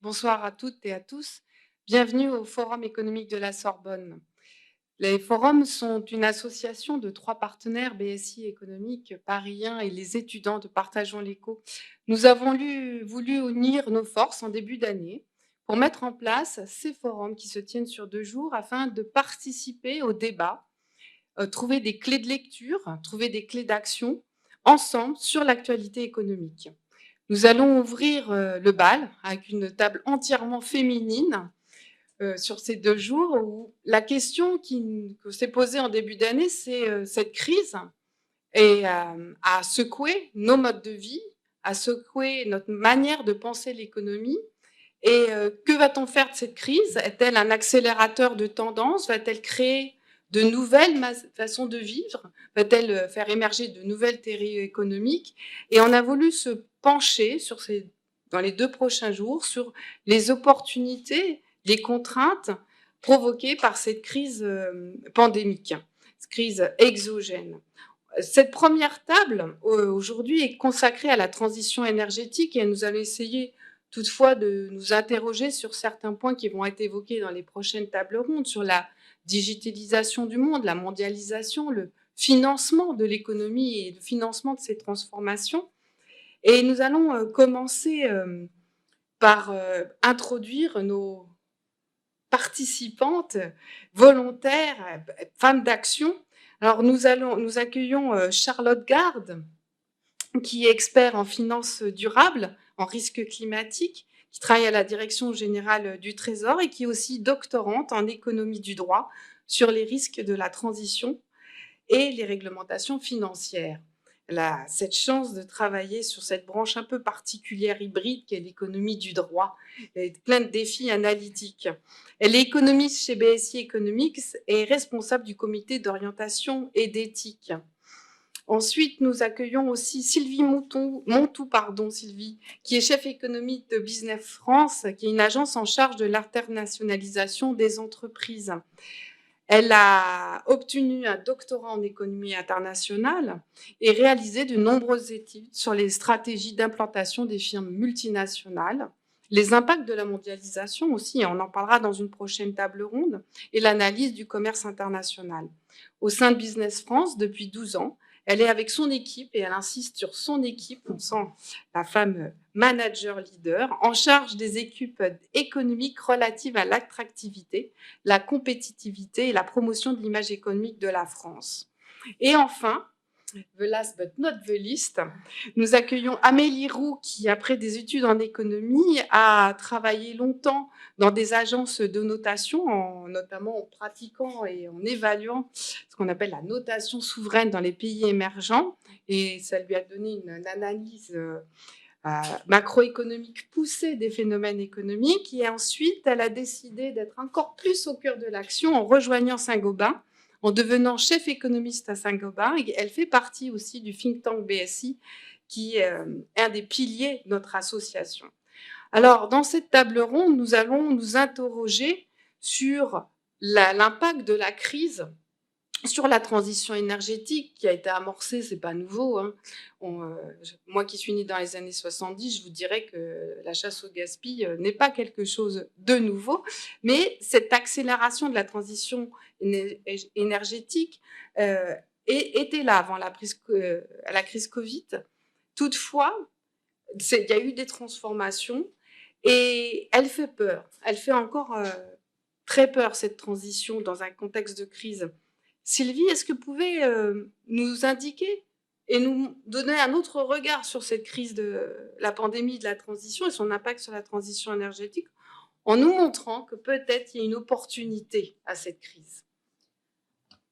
Bonsoir à toutes et à tous. Bienvenue au Forum économique de la Sorbonne. Les forums sont une association de 3 partenaires, BSI économique, Paris 1 et les étudiants de Partageons l'éco. Nous avons voulu unir nos forces en début d'année pour mettre en place ces forums qui se tiennent sur 2 jours afin de participer au débat, trouver des clés de lecture, trouver des clés d'action ensemble sur l'actualité économique. Nous allons ouvrir le bal avec une table entièrement féminine sur ces 2 jours où la question que s'est posée en début d'année, c'est cette crise et a secoué nos modes de vie, a secoué notre manière de penser l'économie. Et que va-t-on faire de cette crise? Est-elle un accélérateur de tendance? Va-t-elle créer de nouvelles façons de vivre? Va-t-elle faire émerger de nouvelles théories économiques? Et on a voulu se pencher dans les 2 prochains jours sur les opportunités, les contraintes provoquées par cette crise pandémique, cette crise exogène. Cette première table, aujourd'hui, est consacrée à la transition énergétique et nous allons essayer toutefois de nous interroger sur certains points qui vont être évoqués dans les prochaines tables rondes, sur la digitalisation du monde, la mondialisation, le financement de l'économie et le financement de ces transformations. Et nous allons commencer par introduire nos participantes, volontaires, femmes d'action. Alors nous accueillons Charlotte Garde, qui est expert en finances durables, en risque climatique, qui travaille à la Direction générale du Trésor et qui est aussi doctorante en économie du droit sur les risques de la transition et les réglementations financières. Elle a cette chance de travailler sur cette branche un peu particulière, hybride, qu'est l'économie du droit, et plein de défis analytiques. Elle est économiste chez BSI Economics et responsable du comité d'orientation et d'éthique. Ensuite, nous accueillons aussi Sylvie Montou, Sylvie, qui est chef économique de Business France, qui est une agence en charge de l'internationalisation des entreprises. Elle a obtenu un doctorat en économie internationale et réalisé de nombreuses études sur les stratégies d'implantation des firmes multinationales, les impacts de la mondialisation aussi, et on en parlera dans une prochaine table ronde, et l'analyse du commerce international. Au sein de Business France, depuis 12 ans, elle est avec son équipe, et elle insiste sur son équipe, on sent la femme manager leader, en charge des équipes économiques relatives à l'attractivité, la compétitivité et la promotion de l'image économique de la France. Et enfin, the last but not the least, nous accueillons Amélie Roux qui, après des études en économie, a travaillé longtemps dans des agences de notation, notamment en pratiquant et en évaluant ce qu'on appelle la notation souveraine dans les pays émergents. Et ça lui a donné une analyse macroéconomique poussée des phénomènes économiques. Et ensuite, elle a décidé d'être encore plus au cœur de l'action en rejoignant Saint-Gobain, en devenant chef économiste à Saint-Gobain. Et elle fait partie aussi du think tank BSI, qui est un des piliers de notre association. Alors, dans cette table ronde, nous allons nous interroger sur l'impact de la crise sur la transition énergétique qui a été amorcée, c'est pas nouveau, hein. Moi qui suis née dans les années 70, je vous dirais que la chasse au gaspille n'est pas quelque chose de nouveau, mais cette accélération de la transition énergétique était là avant la crise Covid. Toutefois, il y a eu des transformations et elle fait peur. Elle fait encore très peur, cette transition, dans un contexte de crise. Sylvie, est-ce que vous pouvez nous indiquer et nous donner un autre regard sur cette crise de la pandémie de la transition et son impact sur la transition énergétique, en nous montrant que peut-être il y a une opportunité à cette crise?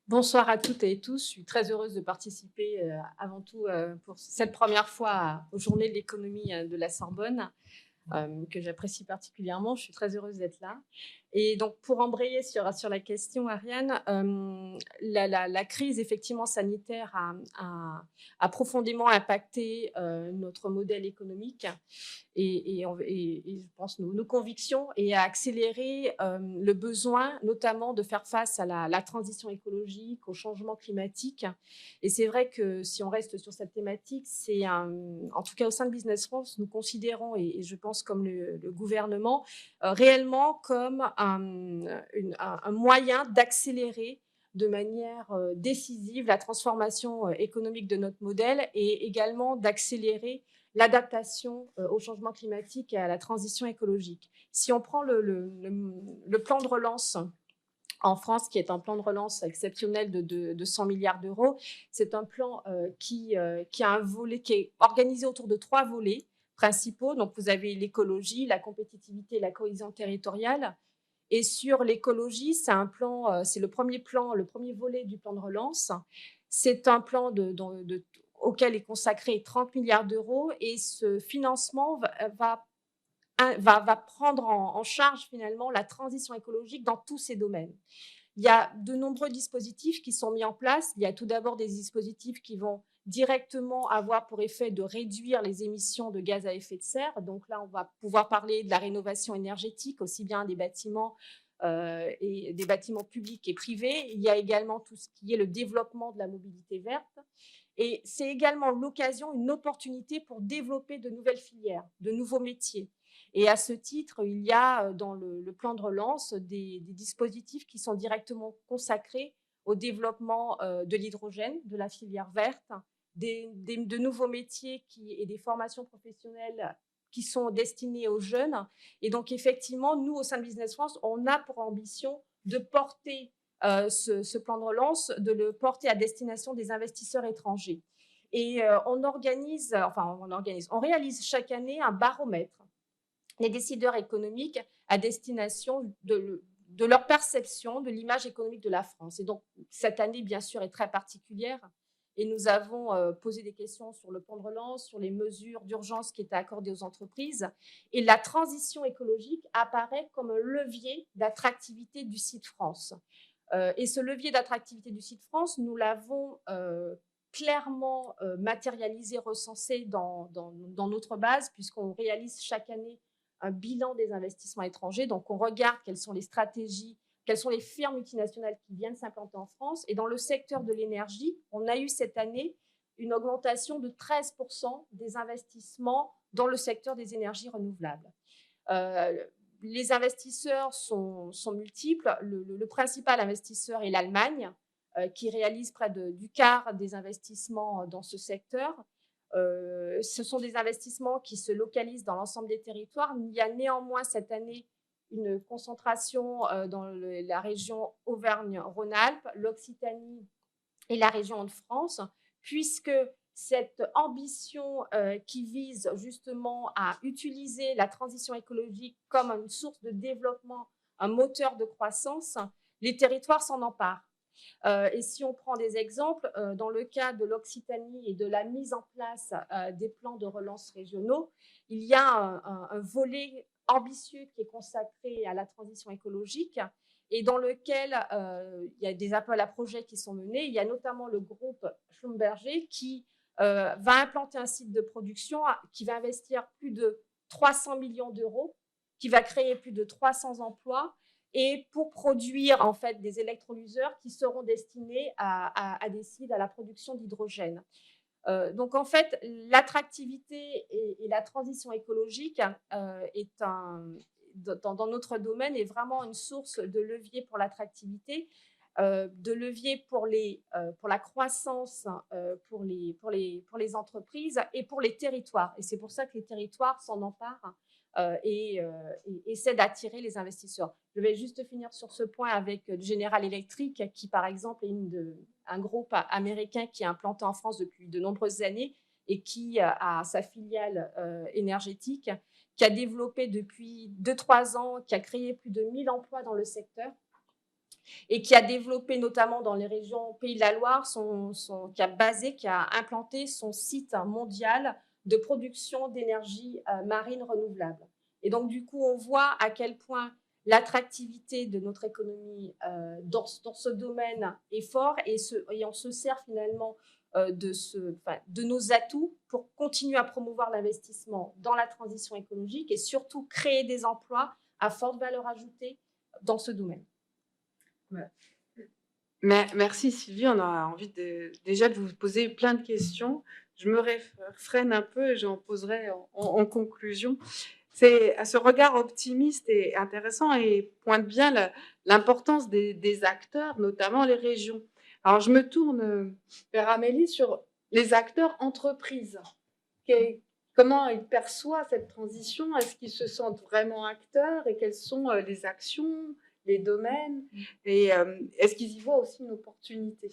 Bonsoir à toutes et tous. Je suis très heureuse de participer avant tout pour cette première fois aux Journées de l'économie de la Sorbonne, que j'apprécie particulièrement. Je suis très heureuse d'être là. Et donc, pour embrayer sur la question, Ariane, la crise effectivement sanitaire a profondément impacté notre modèle économique et je pense nos convictions et a accéléré le besoin notamment de faire face à la transition écologique, au changement climatique. Et c'est vrai que si on reste sur cette thématique, en tout cas au sein de Business France, nous considérons, et je pense comme le gouvernement, réellement comme un moyen d'accélérer de manière décisive la transformation économique de notre modèle et également d'accélérer l'adaptation au changement climatique et à la transition écologique. Si on prend le plan de relance en France, qui est un plan de relance exceptionnel de 100 milliards d'euros, c'est un plan qui a un volet qui est organisé autour de 3 volets principaux. Donc, vous avez l'écologie, la compétitivité et la cohésion territoriale. Et sur l'écologie, c'est un plan, c'est le premier volet du plan de relance. C'est un plan auquel est consacré 30 milliards d'euros et ce financement va prendre en charge finalement la transition écologique dans tous ces domaines. Il y a de nombreux dispositifs qui sont mis en place. Il y a tout d'abord des dispositifs qui vont directement avoir pour effet de réduire les émissions de gaz à effet de serre. Donc là, on va pouvoir parler de la rénovation énergétique, aussi bien des bâtiments et des bâtiments publics et privés. Il y a également tout ce qui est le développement de la mobilité verte. Et c'est également l'occasion, une opportunité pour développer de nouvelles filières, de nouveaux métiers. Et à ce titre, il y a dans le plan de relance des dispositifs qui sont directement consacrés au développement de l'hydrogène, de la filière verte, de nouveaux métiers et des formations professionnelles qui sont destinées aux jeunes. Et donc, effectivement, nous, au sein de Business France, on a pour ambition de porter ce plan de relance, de le porter à destination des investisseurs étrangers. Et on réalise chaque année un baromètre des décideurs économiques à destination de leur perception de l'image économique de la France. Et donc, cette année, bien sûr, est très particulière. Et nous avons posé des questions sur le plan de relance, sur les mesures d'urgence qui étaient accordées aux entreprises. Et la transition écologique apparaît comme un levier d'attractivité du site France. Et ce levier d'attractivité du site France, nous l'avons clairement matérialisé, recensé dans notre base, puisqu'on réalise chaque année un bilan des investissements étrangers. Donc, on regarde quelles sont les stratégies, quelles sont les firmes multinationales qui viennent s'implanter en France. Et dans le secteur de l'énergie, on a eu cette année une augmentation de 13% des investissements dans le secteur des énergies renouvelables. Les investisseurs sont multiples. Le principal investisseur est l'Allemagne, qui réalise près du quart des investissements dans ce secteur. Ce sont des investissements qui se localisent dans l'ensemble des territoires. Il y a néanmoins cette année une concentration dans la région Auvergne-Rhône-Alpes, l'Occitanie et la région de France, puisque cette ambition qui vise justement à utiliser la transition écologique comme une source de développement, un moteur de croissance, les territoires s'en emparent. Et si on prend des exemples, dans le cas de l'Occitanie et de la mise en place des plans de relance régionaux, il y a un volet ambitieux qui est consacré à la transition écologique et dans lequel il y a des appels à projets qui sont menés. Il y a notamment le groupe Schlumberger qui va implanter un site de production qui va investir plus de 300 millions d'euros, qui va créer plus de 300 emplois et pour produire en fait des électrolyseurs qui seront destinés à des sites à la production d'hydrogène. Donc en fait, l'attractivité et la transition écologique dans notre domaine est vraiment une source de levier pour l'attractivité, de levier pour la croissance, pour les entreprises et pour les territoires. Et c'est pour ça que les territoires s'en emparent et essaie d'attirer les investisseurs. Je vais juste finir sur ce point avec General Electric, qui par exemple est un groupe américain qui est implanté en France depuis de nombreuses années et qui a sa filiale énergétique, qui a développé depuis 2-3 ans, qui a créé plus de 1000 emplois dans le secteur et qui a développé notamment dans les régions Pays de la Loire, qui a implanté son site mondial de production d'énergie marine renouvelable. Et donc, du coup, on voit à quel point l'attractivité de notre économie dans ce domaine est fort et on se sert finalement de nos atouts pour continuer à promouvoir l'investissement dans la transition écologique et surtout créer des emplois à forte valeur ajoutée dans ce domaine. Ouais. Merci Sylvie, on a envie déjà de vous poser plein de questions. Je me freine un peu et j'en poserai en conclusion. Ce regard optimiste et intéressant et pointe bien l'importance des acteurs, notamment les régions. Alors, je me tourne vers Amélie sur les acteurs entreprises. Comment ils perçoivent cette transition? Est-ce qu'ils se sentent vraiment acteurs? Et quelles sont les actions, les domaines? Et est-ce qu'ils y voient aussi une opportunité?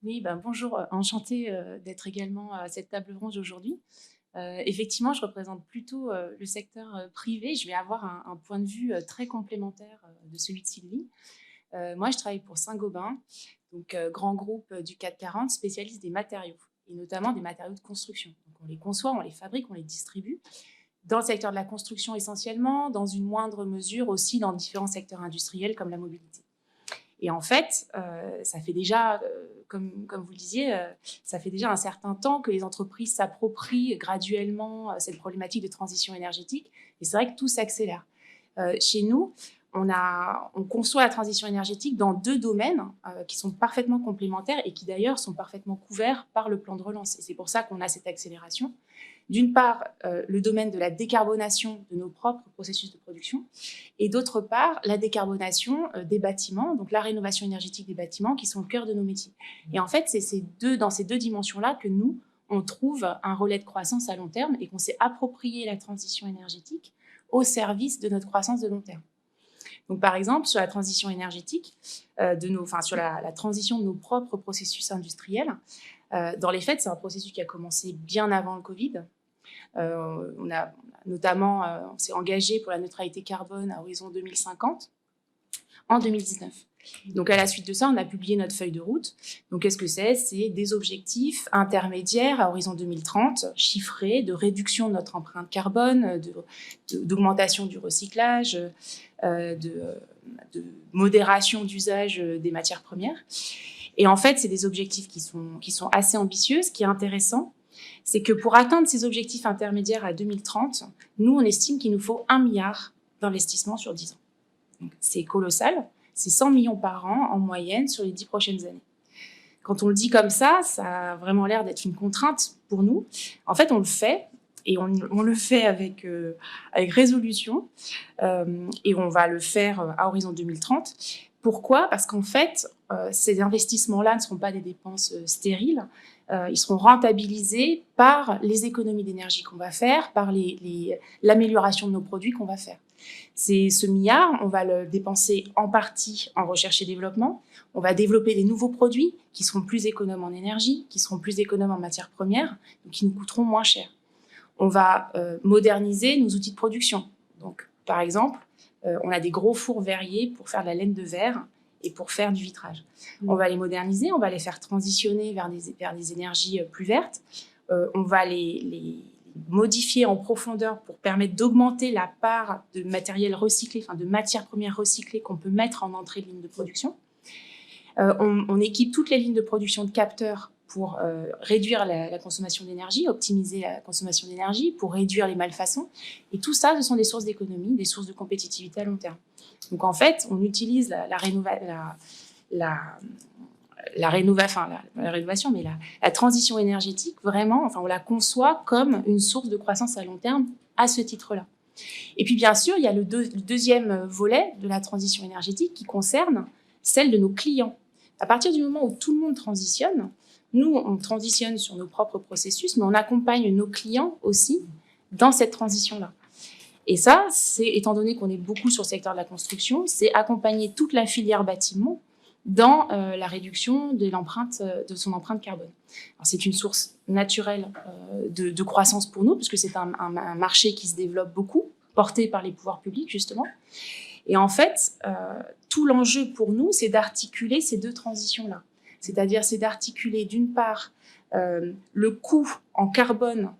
Oui, bonjour, enchantée d'être également à cette table ronde aujourd'hui. Effectivement, je représente plutôt le secteur privé. Je vais avoir un point de vue très complémentaire de celui de Sylvie. Moi, je travaille pour Saint-Gobain, donc grand groupe du CAC 40, spécialiste des matériaux, et notamment des matériaux de construction. Donc, on les conçoit, on les fabrique, on les distribue. Dans le secteur de la construction essentiellement, dans une moindre mesure aussi dans différents secteurs industriels comme la mobilité. Et en fait, ça fait déjà, comme vous le disiez, ça fait déjà un certain temps que les entreprises s'approprient graduellement cette problématique de transition énergétique. Et c'est vrai que tout s'accélère. Chez nous, on conçoit la transition énergétique dans 2 domaines qui sont parfaitement complémentaires et qui d'ailleurs sont parfaitement couverts par le plan de relance. Et c'est pour ça qu'on a cette accélération. D'une part, le domaine de la décarbonation de nos propres processus de production et d'autre part, la décarbonation des bâtiments, donc la rénovation énergétique des bâtiments qui sont le cœur de nos métiers. Et en fait, c'est dans ces 2 dimensions-là que nous, on trouve un relais de croissance à long terme et qu'on s'est approprié la transition énergétique au service de notre croissance de long terme. Donc, par exemple, sur la transition énergétique, sur la transition de nos propres processus industriels, dans les faits, c'est un processus qui a commencé bien avant le Covid. On a notamment, on s'est engagé pour la neutralité carbone à horizon 2050 en 2019. Donc, à la suite de ça, on a publié notre feuille de route. Donc, qu'est-ce que c'est? C'est des objectifs intermédiaires à horizon 2030, chiffrés, de réduction de notre empreinte carbone, d'augmentation du recyclage, de modération d'usage des matières premières. Et en fait, c'est des objectifs qui sont assez ambitieux. Ce qui est intéressant, c'est que pour atteindre ces objectifs intermédiaires à 2030, nous, on estime qu'il nous faut 1 milliard d'investissements sur 10 ans. Donc, c'est colossal. C'est 100 millions par an en moyenne sur les 10 prochaines années. Quand on le dit comme ça a vraiment l'air d'être une contrainte pour nous. En fait, on le fait, et on le fait avec résolution, et on va le faire à horizon 2030. Pourquoi? Parce qu'en fait, ces investissements-là ne seront pas des dépenses stériles. Ils seront rentabilisés par les économies d'énergie qu'on va faire, par l'amélioration de nos produits qu'on va faire. Ce milliard, on va le dépenser en partie en recherche et développement. On va développer des nouveaux produits qui seront plus économes en énergie, qui seront plus économes en matières premières, donc qui nous coûteront moins cher. On va moderniser nos outils de production. Donc, par exemple, on a des gros fours verriers pour faire de la laine de verre et pour faire du vitrage. On va les moderniser, on va les faire transitionner vers des énergies plus vertes. On va les modifier en profondeur pour permettre d'augmenter la part de matériel recyclé, enfin de matières premières recyclées qu'on peut mettre en entrée de ligne de production. On équipe toutes les lignes de production de capteurs pour réduire la consommation d'énergie, optimiser la consommation d'énergie, pour réduire les malfaçons. Et tout ça, ce sont des sources d'économie, des sources de compétitivité à long terme. Donc en fait, on utilise la transition énergétique, vraiment, enfin, on la conçoit comme une source de croissance à long terme à ce titre-là. Et puis, bien sûr, il y a le deuxième volet de la transition énergétique qui concerne celle de nos clients. À partir du moment où tout le monde transitionne, nous, on transitionne sur nos propres processus, mais on accompagne nos clients aussi dans cette transition-là. Et ça, étant donné qu'on est beaucoup sur le secteur de la construction, c'est accompagner toute la filière bâtiment dans la réduction de son empreinte carbone. C'est une source naturelle de croissance pour nous, puisque c'est un marché qui se développe beaucoup, porté par les pouvoirs publics, justement. Et en fait, tout l'enjeu pour nous, c'est d'articuler ces 2 transitions-là. C'est-à-dire, c'est d'articuler, d'une part, le coût en carbone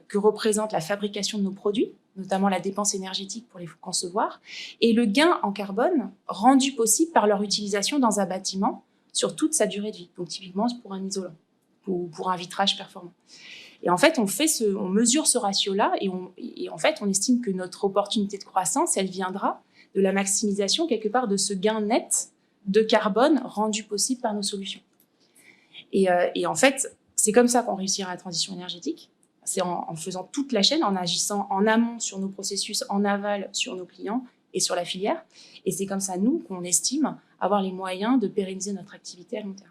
que représente la fabrication de nos produits, notamment la dépense énergétique pour les concevoir, et le gain en carbone rendu possible par leur utilisation dans un bâtiment sur toute sa durée de vie, donc typiquement pour un isolant ou pour un vitrage performant. Et en fait, on mesure ce ratio-là et en fait, on estime que notre opportunité de croissance, elle viendra de la maximisation, quelque part, de ce gain net de carbone rendu possible par nos solutions. Et en fait, c'est comme ça qu'on réussira la transition énergétique. C'est en faisant toute la chaîne, en agissant en amont sur nos processus, en aval sur nos clients et sur la filière. Et c'est comme ça, nous, qu'on estime avoir les moyens de pérenniser notre activité à long terme.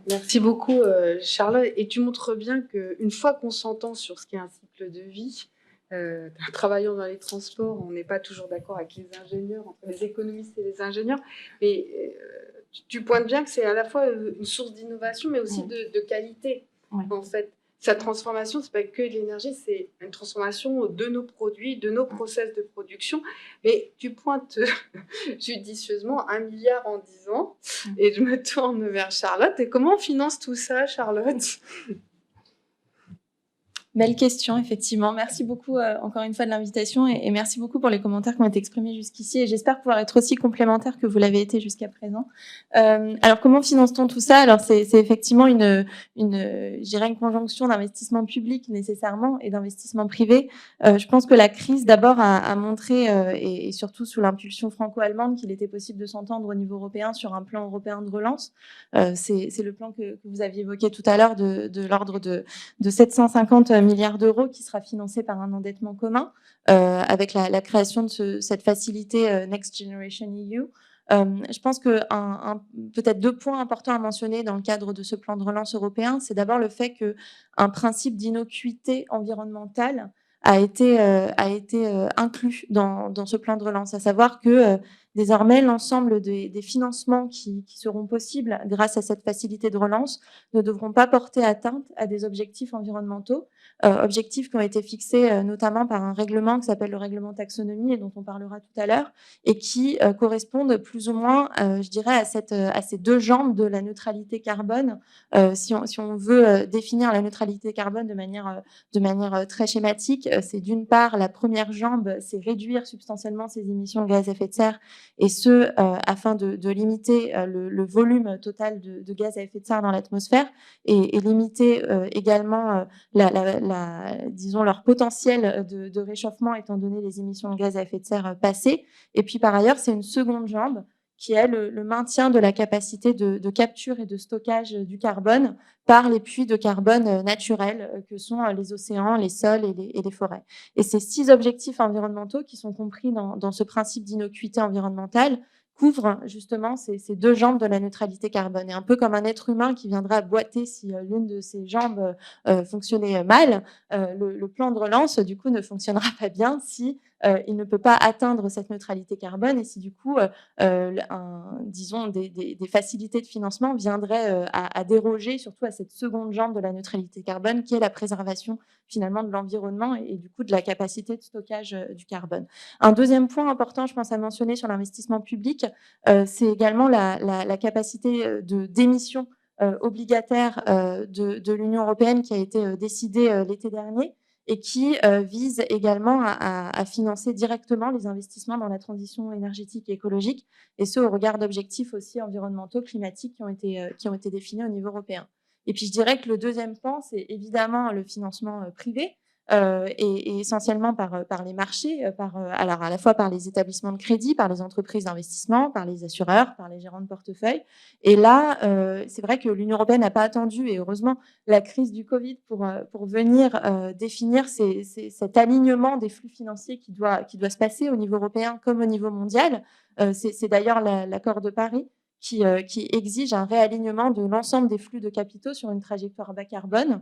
Merci beaucoup, Charlotte. Et tu montres bien qu'une fois qu'on s'entend sur ce qu'est un cycle de vie, travaillant dans les transports, on n'est pas toujours d'accord avec les ingénieurs, entre les économistes et les ingénieurs, mais tu pointes bien que c'est à la fois une source d'innovation, mais aussi de qualité, en fait. Sa transformation, c'est pas que de l'énergie, c'est une transformation de nos produits, de nos process de production. Mais tu pointes judicieusement 1 milliard en 10 ans. Et je me tourne vers Charlotte. Et comment on finance tout ça, Charlotte ? Belle question, effectivement. Merci beaucoup encore une fois de l'invitation et merci beaucoup pour les commentaires qui ont été exprimés jusqu'ici et j'espère pouvoir être aussi complémentaire que vous l'avez été jusqu'à présent. Alors, comment finance-t-on tout ça ? Alors, c'est effectivement je dirais une conjonction d'investissement public nécessairement et d'investissement privé. Je pense que la crise, d'abord, a montré, et surtout sous l'impulsion franco-allemande, qu'il était possible de s'entendre au niveau européen sur un plan européen de relance. C'est le plan que vous aviez évoqué tout à l'heure de l'ordre de 750 milliards d'euros qui sera financé par un endettement commun avec la création de cette facilité Next Generation EU. Je pense que peut-être 2 points importants à mentionner dans le cadre de ce plan de relance européen, c'est d'abord le fait qu'un principe d'innocuité environnementale a été inclus dans ce plan de relance, à savoir que désormais, l'ensemble des financements qui seront possibles grâce à cette facilité de relance ne devront pas porter atteinte à des objectifs environnementaux, objectifs qui ont été fixés notamment par un règlement qui s'appelle le règlement taxonomie et dont on parlera tout à l'heure, et qui correspondent plus ou moins, je dirais, à ces 2 jambes de la neutralité carbone. Si on veut définir la neutralité carbone de manière très schématique, c'est d'une part, la première jambe, c'est réduire substantiellement ses émissions de gaz à effet de serre, et ce, afin de limiter le volume total de gaz à effet de serre dans l'atmosphère et limiter également disons leur potentiel de réchauffement étant donné les émissions de gaz à effet de serre passées. Et puis par ailleurs, c'est une seconde jambe qui est le maintien de la capacité de capture et de stockage du carbone par les puits de carbone naturels que sont les océans, les sols et les forêts. Et ces 6 objectifs environnementaux qui sont compris dans ce principe d'innocuité environnementale couvrent justement ces 2 jambes de la neutralité carbone. Et un peu comme un être humain qui viendra boiter si l'une de ses jambes fonctionnait mal, le plan de relance, du coup, ne fonctionnera pas bien si il ne peut pas atteindre cette neutralité carbone et si du coup, disons, des facilités de financement viendraient à déroger surtout à cette seconde jambe de la neutralité carbone qui est la préservation finalement de l'environnement et du coup de la capacité de stockage du carbone. Un deuxième point important, je pense à mentionner sur l'investissement public, c'est également la capacité d'émission obligataire de l'Union européenne qui a été décidée l'été dernier et qui vise également à financer directement les investissements dans la transition énergétique et écologique, et ce, au regard d'objectifs aussi environnementaux, climatiques qui ont été définis au niveau européen. Et puis, je dirais que le deuxième pan, c'est évidemment le financement privé, et essentiellement par les marchés, alors à la fois par les établissements de crédit, par les entreprises d'investissement, par les assureurs, par les gérants de portefeuille. Et là, c'est vrai que l'Union européenne n'a pas attendu, et heureusement, la crise du Covid pour venir définir cet alignement des flux financiers qui doit se passer au niveau européen comme au niveau mondial. C'est d'ailleurs l'accord de Paris qui exige un réalignement de l'ensemble des flux de capitaux sur une trajectoire bas carbone.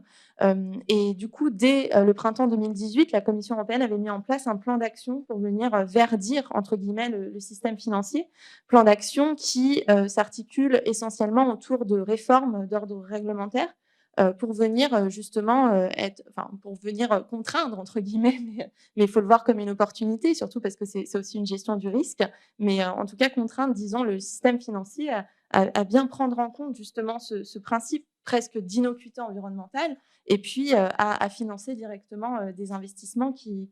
Et du coup, dès le printemps 2018, la Commission européenne avait mis en place un plan d'action pour venir verdir, entre guillemets, le système financier. Plan d'action qui s'articule essentiellement autour de réformes d'ordre réglementaire pour venir justement pour venir contraindre, entre guillemets, mais il faut le voir comme une opportunité, surtout parce que c'est aussi une gestion du risque, mais en tout cas contraindre, disons, le système financier à bien prendre en compte justement ce principe presque d'innocuité environnementale, et puis à financer directement des investissements qui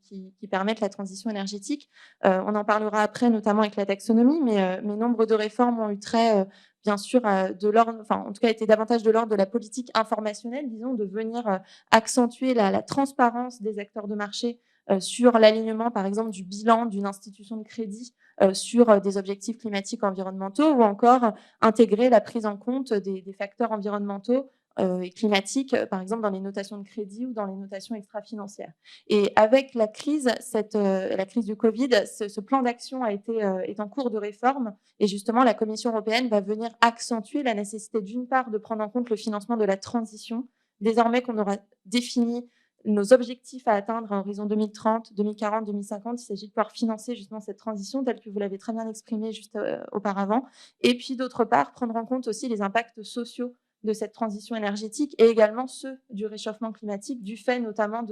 permettent la transition énergétique. On en parlera après, notamment avec la taxonomie, mais nombre de réformes ont eu trait, bien sûr, de l'ordre, enfin, en tout cas, étaient davantage de l'ordre de la politique informationnelle, disons, de venir accentuer la transparence des acteurs de marché sur l'alignement, par exemple, du bilan d'une institution de crédit sur des objectifs climatiques environnementaux, ou encore intégrer la prise en compte des facteurs environnementaux et climatiques, par exemple dans les notations de crédit ou dans les notations extra-financières. Et avec la crise, la crise du Covid, ce plan d'action est en cours de réforme, et justement la Commission européenne va venir accentuer la nécessité d'une part de prendre en compte le financement de la transition, désormais qu'on aura défini nos objectifs à atteindre à horizon 2030, 2040, 2050. Il s'agit de pouvoir financer justement cette transition telle que vous l'avez très bien exprimée juste auparavant. Et puis d'autre part, prendre en compte aussi les impacts sociaux de cette transition énergétique, et également ceux du réchauffement climatique, du fait notamment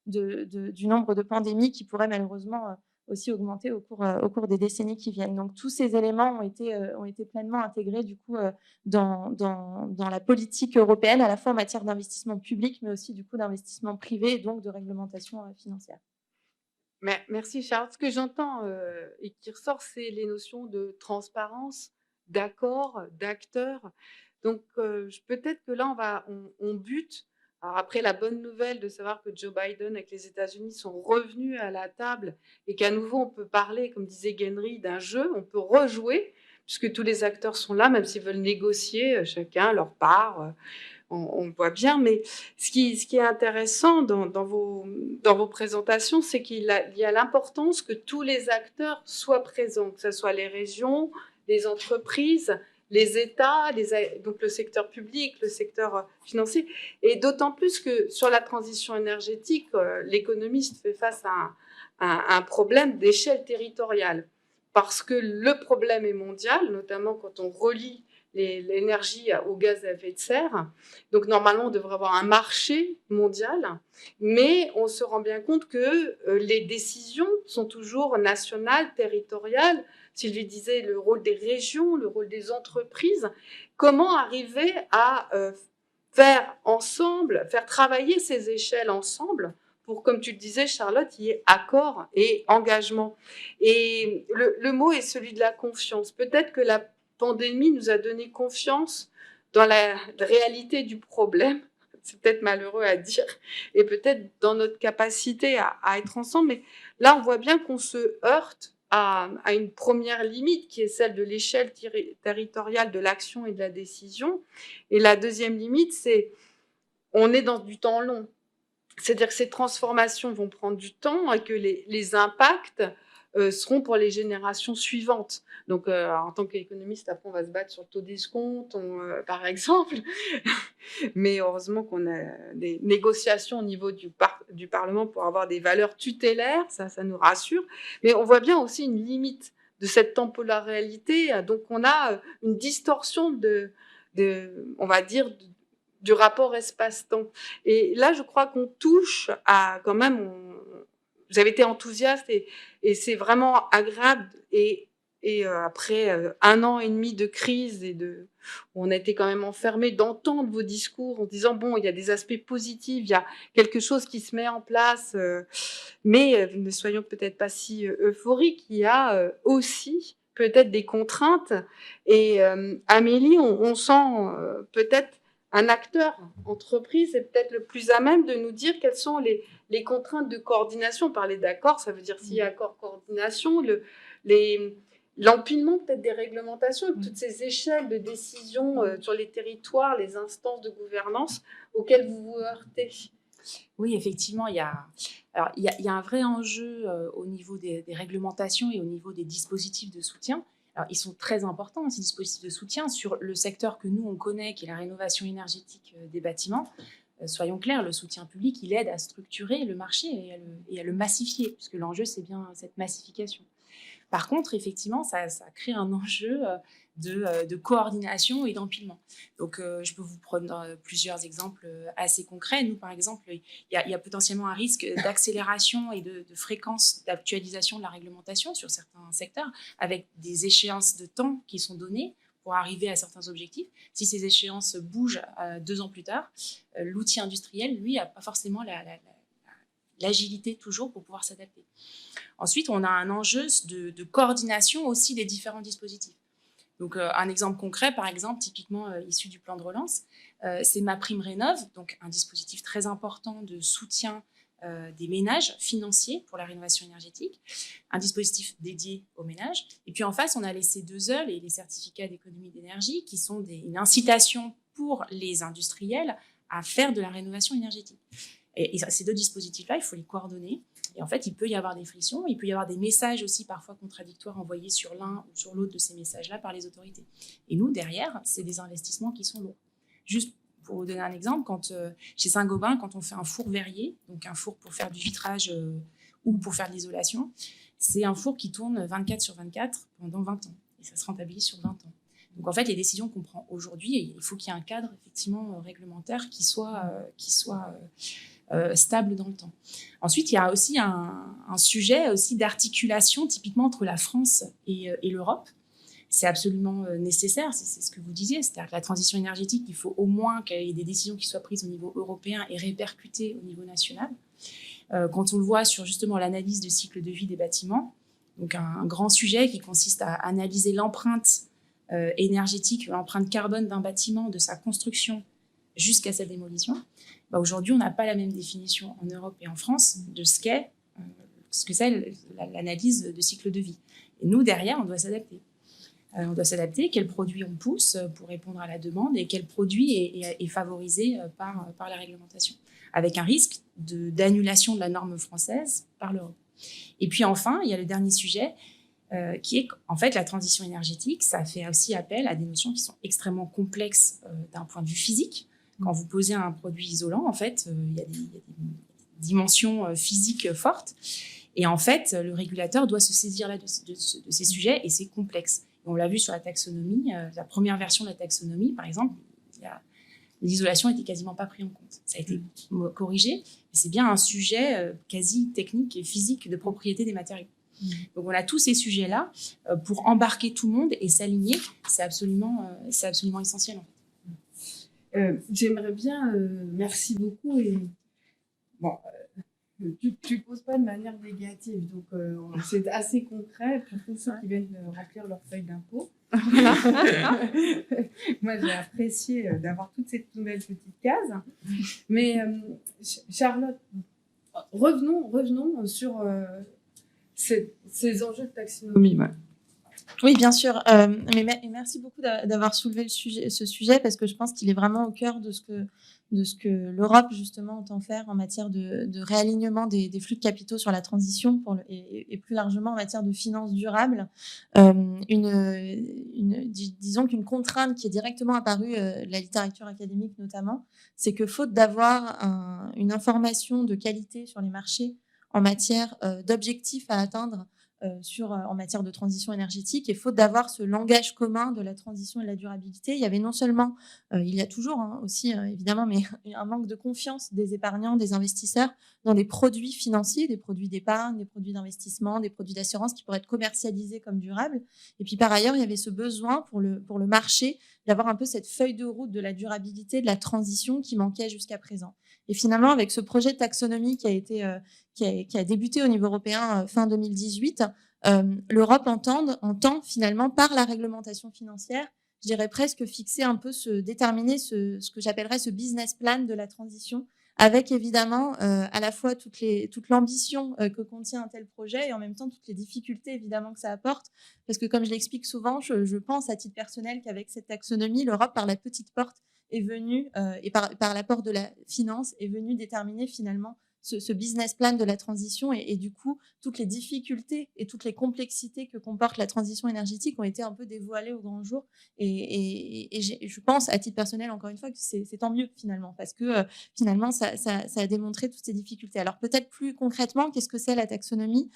du nombre de pandémies qui pourraient malheureusement aussi augmenter au cours des décennies qui viennent. Donc tous ces éléments ont été pleinement intégrés du coup dans la politique européenne, à la fois en matière d'investissement public, mais aussi du coup d'investissement privé, et donc de réglementation financière. Merci Charles. Ce que j'entends et qui ressort, c'est les notions de transparence, d'accord, d'acteur. Donc peut-être que là, on bute. Alors après, la bonne nouvelle de savoir que Joe Biden avec les États-Unis sont revenus à la table et qu'à nouveau on peut parler, comme disait Genry, d'un jeu, on peut rejouer, puisque tous les acteurs sont là, même s'ils veulent négocier chacun leur part. On voit bien, mais ce qui est intéressant dans vos présentations, c'est qu'il y a l'importance que tous les acteurs soient présents, que ce soit les régions, les entreprises, les États, donc le secteur public, le secteur financier, et d'autant plus que sur la transition énergétique, l'économiste fait face à un problème d'échelle territoriale, parce que le problème est mondial, notamment quand on relie l'énergie au gaz à effet de serre. Donc normalement, on devrait avoir un marché mondial, mais on se rend bien compte que les décisions sont toujours nationales, territoriales. Sylvie disait le rôle des régions, le rôle des entreprises. Comment arriver à faire ensemble, faire travailler ces échelles ensemble pour, comme tu le disais, Charlotte, il y ait accord et engagement. Et le mot est celui de la confiance. Peut-être que la pandémie nous a donné confiance dans la réalité du problème, c'est peut-être malheureux à dire, et peut-être dans notre capacité à être ensemble, mais là, on voit bien qu'on se heurte à une première limite qui est celle de l'échelle territoriale de l'action et de la décision, et la deuxième limite, c'est on est dans du temps long. C'est-à-dire que ces transformations vont prendre du temps et que les impacts seront pour les générations suivantes. Donc, en tant qu'économiste, après, on va se battre sur le taux d'escompte, par exemple. Mais heureusement qu'on a des négociations au niveau du Parlement pour avoir des valeurs tutélaires, ça nous rassure. Mais on voit bien aussi une limite de cette temporalité. Donc, on a une distorsion on va dire, du rapport espace-temps. Et là, je crois qu'on touche à quand même, vous avez été enthousiaste et c'est vraiment agréable. Et après 1 an et demi de crise où on a été quand même enfermé, d'entendre vos discours en disant bon, il y a des aspects positifs, il y a quelque chose qui se met en place, mais ne soyons peut-être pas si euphoriques. Il y a aussi peut-être des contraintes. Et Amélie, on sent peut-être un acteur entreprise est peut-être le plus à même de nous dire quelles sont les contraintes de coordination. Parler d'accord, ça veut dire s'il y a accord, coordination, l'empilement peut-être des réglementations, toutes ces échelles de décision sur les territoires, les instances de gouvernance auxquelles vous vous heurtez. Oui, effectivement, il y a un vrai enjeu au niveau des réglementations et au niveau des dispositifs de soutien. Alors, ils sont très importants, ces dispositifs de soutien, sur le secteur que nous, on connaît, qui est la rénovation énergétique des bâtiments. Soyons clairs, le soutien public, il aide à structurer le marché et à le massifier, puisque l'enjeu, c'est bien cette massification. Par contre, effectivement, ça crée un enjeu de coordination et d'empilement. Donc, je peux vous prendre plusieurs exemples assez concrets. Nous, par exemple, il y a potentiellement un risque d'accélération et de fréquence d'actualisation de la réglementation sur certains secteurs, avec des échéances de temps qui sont données pour arriver à certains objectifs. Si ces échéances bougent 2 ans plus tard, l'outil industriel, lui, n'a pas forcément l'agilité toujours pour pouvoir s'adapter. Ensuite, on a un enjeu de coordination aussi des différents dispositifs. Donc, un exemple concret, par exemple, typiquement issu du plan de relance, c'est MaPrimeRénov', donc un dispositif très important de soutien des ménages financiers pour la rénovation énergétique, un dispositif dédié aux ménages. Et puis en face, on a les C2E, les certificats d'économie d'énergie, qui sont une incitation pour les industriels à faire de la rénovation énergétique. Et ces 2 dispositifs-là, il faut les coordonner. Et en fait, il peut y avoir des frictions, il peut y avoir des messages aussi parfois contradictoires envoyés sur l'un ou sur l'autre de ces messages-là par les autorités. Et nous, derrière, c'est des investissements qui sont lourds. Juste pour vous donner un exemple, chez Saint-Gobain, quand on fait un four verrier, donc un four pour faire du vitrage ou pour faire de l'isolation, c'est un four qui tourne 24/24 pendant 20 ans. Et ça se rentabilise sur 20 ans. Donc en fait, les décisions qu'on prend aujourd'hui, il faut qu'il y ait un cadre effectivement réglementaire qui soit stable dans le temps. Ensuite, il y a aussi un sujet aussi d'articulation typiquement entre la France et l'Europe. C'est absolument nécessaire, c'est ce que vous disiez, c'est-à-dire que la transition énergétique, il faut au moins qu'il y ait des décisions qui soient prises au niveau européen et répercutées au niveau national. Quand on le voit sur justement l'analyse de cycle de vie des bâtiments, donc un grand sujet qui consiste à analyser l'empreinte énergétique, l'empreinte carbone d'un bâtiment, de sa construction jusqu'à sa démolition. Aujourd'hui, on n'a pas la même définition en Europe et en France de ce que c'est l'analyse de cycle de vie. Et nous, derrière, on doit s'adapter. On doit s'adapter, quels produits on pousse pour répondre à la demande et quel produit est favorisé par la réglementation, avec un risque d'annulation de la norme française par l'Europe. Et puis enfin, il y a le dernier sujet qui est en fait la transition énergétique. Ça fait aussi appel à des notions qui sont extrêmement complexes d'un point de vue physique. Quand vous posez un produit isolant, en fait, il y a des dimensions physiques fortes. Et en fait, le régulateur doit se saisir là de ces sujets et c'est complexe. On l'a vu sur la taxonomie, la première version de la taxonomie, par exemple, l'isolation n'était quasiment pas prise en compte. Ça a été corrigé, mais c'est bien un sujet quasi technique et physique de propriété des matériaux. Donc on a tous ces sujets-là pour embarquer tout le monde et s'aligner, c'est absolument essentiel en fait. J'aimerais bien, merci beaucoup. Et bon, tu poses pas de manière négative, donc c'est assez concret pour tous ceux qui viennent remplir leur feuille d'impôt. Moi, j'ai apprécié d'avoir toutes ces nouvelles petites cases. Mais Charlotte, revenons sur ces enjeux de taxonomie. Ouais. Oui, bien sûr. Mais merci beaucoup d'avoir soulevé ce sujet parce que je pense qu'il est vraiment au cœur de ce que l'Europe justement entend faire en matière de réalignement des flux de capitaux sur la transition et plus largement en matière de finances durables. Disons qu'une contrainte qui est directement apparue de la littérature académique notamment, c'est que faute d'avoir une information de qualité sur les marchés en matière d'objectifs à atteindre en matière de transition énergétique et faute d'avoir ce langage commun de la transition et de la durabilité, il y avait non seulement, il y a toujours aussi évidemment, mais un manque de confiance des épargnants, des investisseurs dans des produits financiers, des produits d'épargne, des produits d'investissement, des produits d'assurance qui pourraient être commercialisés comme durables. Et puis par ailleurs, il y avait ce besoin pour le marché d'avoir un peu cette feuille de route de la durabilité, de la transition qui manquait jusqu'à présent. Et finalement, avec ce projet de taxonomie qui a débuté au niveau européen fin 2018, l'Europe entend finalement par la réglementation financière, je dirais presque fixer un peu déterminer ce que j'appellerais ce business plan de la transition, avec évidemment à la fois toute l'ambition que contient un tel projet et en même temps toutes les difficultés évidemment que ça apporte, parce que comme je l'explique souvent, je pense à titre personnel qu'avec cette taxonomie, l'Europe par la petite porte est venue, et par l'apport de la finance, est venue déterminer finalement ce business plan de la transition et du coup, toutes les difficultés et toutes les complexités que comporte la transition énergétique ont été un peu dévoilées au grand jour. Et je pense, à titre personnel, encore une fois, que c'est tant mieux finalement, parce que finalement, ça a démontré toutes ces difficultés. Alors peut-être plus concrètement, qu'est-ce que c'est la taxonomie ?